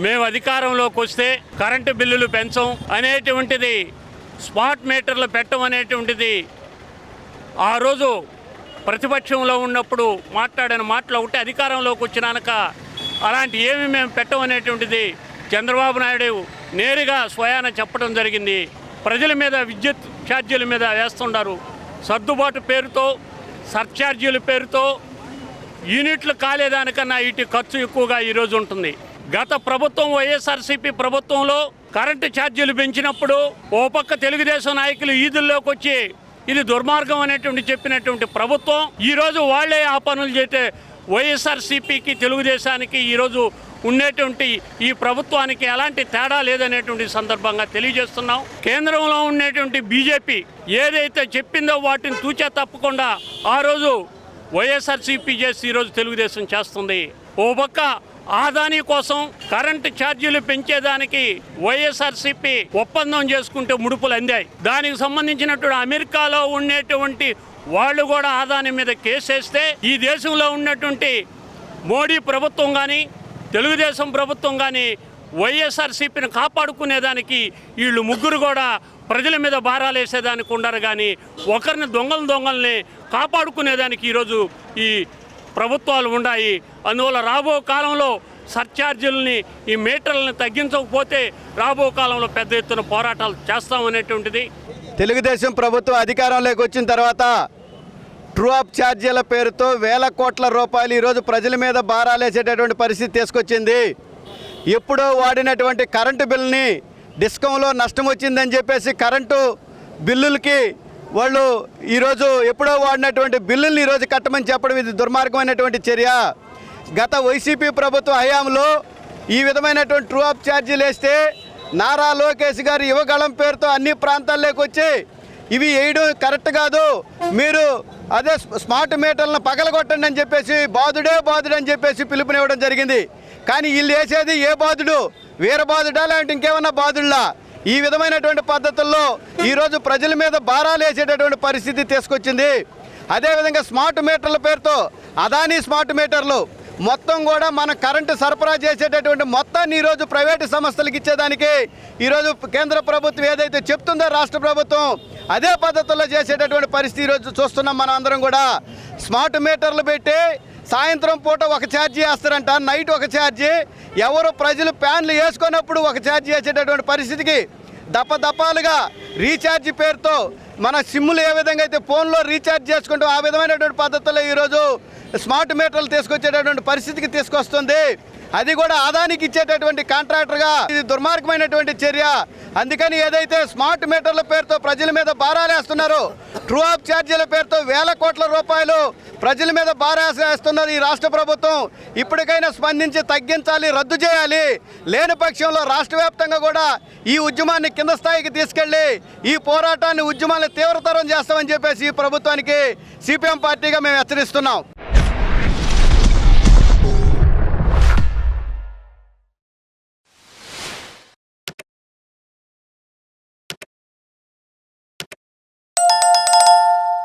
మేము అధికారంలోకి వస్తే కరెంటు బిల్లులు పెంచం అనేటువంటిది, స్మార్ట్ మీటర్లు పెట్టం అనేటువంటిది ఆ రోజు ప్రతిపక్షంలో ఉన్నప్పుడు మాట్లాడిన మాటలు ఒకటి, అధికారంలోకి వచ్చినాక అలాంటి ఏమి మేము పెట్టం అనేటువంటిది చంద్రబాబు నాయుడు నేరుగా స్వయాన చెప్పడం జరిగింది. ప్రజల మీద విద్యుత్ ఛార్జీల మీద వేస్తున్నారు. సర్దుబాటు పేరుతో, సర్ఛార్జీల పేరుతో యూనిట్లు కాలేదానికన్నా ఇటు ఖర్చు ఎక్కువగా ఈరోజు ఉంటుంది. గత ప్రభుత్వం వైఎస్ఆర్సీపీ ప్రభుత్వంలో కరెంటు ఛార్జీలు పెంచినప్పుడు ఓ పక్క తెలుగుదేశం నాయకులు ఈదుల్లోకి వచ్చి ఇది దుర్మార్గం అనేటువంటి చెప్పినటువంటి ప్రభుత్వం ఈరోజు వాళ్లే ఆ పనులు చేస్తే వైఎస్ఆర్సీపీకి తెలుగుదేశానికి ఈరోజు ఉండేటువంటి ఈ ప్రభుత్వానికి ఎలాంటి తేడా లేదనేటువంటి సందర్భంగా తెలియజేస్తున్నాం. కేంద్రంలో ఉండేటువంటి బీజేపీ ఏదైతే చెప్పిందో వాటిని తూచా తప్పకుండా ఆ రోజు వైఎస్ఆర్సీపీ చేసి ఈరోజు తెలుగుదేశం చేస్తుంది. ఓ పక్క ఆదాని కోసం కరెంటు ఛార్జీలు పెంచేదానికి వైఎస్ఆర్సీపీ ఒప్పందం చేసుకుంటే ముడుపులు అందాయి. దానికి సంబంధించినటువంటి అమెరికాలో ఉండేటువంటి వాళ్ళు కూడా ఆదాని మీద కేసేస్తే ఈ దేశంలో ఉన్నటువంటి మోడీ ప్రభుత్వం కానీ తెలుగుదేశం ప్రభుత్వం కానీ వైఎస్ఆర్సీపీని కాపాడుకునేదానికి వీళ్ళు ముగ్గురు కూడా ప్రజల మీద భారాలు వేసేదానికి ఉండరు, కానీ ఒకరిని దొంగల్ని కాపాడుకునేదానికి ఈరోజు ఈ ప్రభుత్వాలు ఉన్నాయి. అందువల్ల రాబో కాలంలో సర్ఛార్జీలని, ఈ మీటర్లను తగ్గించకపోతే రాబో కాలంలో పెద్ద ఎత్తున పోరాటాలు చేస్తామనేటువంటిది. తెలుగుదేశం ప్రభుత్వం అధికారంలోకి వచ్చిన తర్వాత ట్రూ అప్ ఛార్జీల పేరుతో వేల కోట్ల రూపాయలు ఈరోజు ప్రజల మీద భారాలేసేటటువంటి పరిస్థితి తీసుకొచ్చింది. ఎప్పుడో వాడినటువంటి కరెంటు బిల్లుని డిస్కంలో నష్టం వచ్చిందని చెప్పేసి కరెంటు బిల్లులకి వాళ్ళు ఈరోజు ఎప్పుడో వాడినటువంటి బిల్లుల్ని ఈరోజు కట్టమని చెప్పడం ఇది దుర్మార్గమైనటువంటి చర్య. గత వైసీపీ ప్రభుత్వ హయాంలో ఈ విధమైనటువంటి ట్రూ అప్ ఛార్జీలు వేస్తే నారా లోకేష్ గారు యువగళం పేరుతో అన్ని ప్రాంతాల్లోకి వచ్చి ఇవి వేయడం కరెక్ట్ కాదు, మీరు అదే స్మార్ట్ మీటర్లను పగలగొట్టండి అని చెప్పేసి బాధుడే అని చెప్పేసి పిలుపునివ్వడం జరిగింది. కానీ వీళ్ళు వేసేది ఏ బాధుడు, వీరబాధుడా లేదంటే ఇంకేమన్నా బాధుళ్ళా? ఈ విధమైనటువంటి పద్ధతుల్లో ఈరోజు ప్రజల మీద భారాలు వేసేటటువంటి పరిస్థితి తీసుకొచ్చింది. అదేవిధంగా స్మార్ట్ మీటర్ల పేరుతో అదానీ స్మార్ట్ మీటర్లు మొత్తం కూడా మన కరెంటు సరఫరా చేసేటటువంటి మొత్తాన్ని ఈరోజు ప్రైవేటు సంస్థలకు ఇచ్చేదానికి ఈరోజు కేంద్ర ప్రభుత్వం ఏదైతే చెప్తుందో రాష్ట్ర ప్రభుత్వం అదే పద్ధతుల్లో చేసేటటువంటి పరిస్థితి ఈరోజు చూస్తున్నాం. మనం అందరం కూడా స్మార్ట్ మీటర్లు పెట్టి సాయంత్రం పూట ఒక ఛార్జీ వేస్తారంట, నైట్ ఒక ఛార్జీ, ఎవరు ప్రజలు ప్యాన్లు వేసుకున్నప్పుడు ఒక ఛార్జీ వేసేటటువంటి పరిస్థితికి దప్పదప్పాలుగా రీఛార్జ్ పేరుతో మన సిమ్ములు ఏ విధంగా అయితే ఫోన్లో రీఛార్జ్ చేసుకుంటాం ఆ విధమైనటువంటి పద్ధతుల్లో ఈరోజు స్మార్ట్ మీటర్లు తీసుకొచ్చేటటువంటి పరిస్థితికి తీసుకొస్తుంది. అది కూడా ఆదానికి ఇచ్చేటటువంటి కాంట్రాక్టర్గా ఇది దుర్మార్గమైనటువంటి చర్య. అందుకని ఏదైతే స్మార్ట్ మీటర్ల పేరుతో ప్రజల మీద భారాలేస్తున్నారో, ట్రూ అప్ ఛార్జీల పేరుతో వేల కోట్ల రూపాయలు ప్రజల మీద భారాలేస్తున్నారు ఈ రాష్ట్ర ప్రభుత్వం. ఇప్పటికైనా స్పందించి తగ్గించాలి, రద్దు చేయాలి. లేని పక్షంలో రాష్ట్ర వ్యాప్తంగా కూడా ఈ ఉద్యమాన్ని కింద స్థాయికి తీసుకెళ్లి ఈ పోరాటాన్ని ఉద్యమాన్ని తీవ్రతరం చేస్తామని చెప్పేసి ఈ ప్రభుత్వానికి సిపిఎం పార్టీగా మేము హెచ్చరిస్తున్నాం.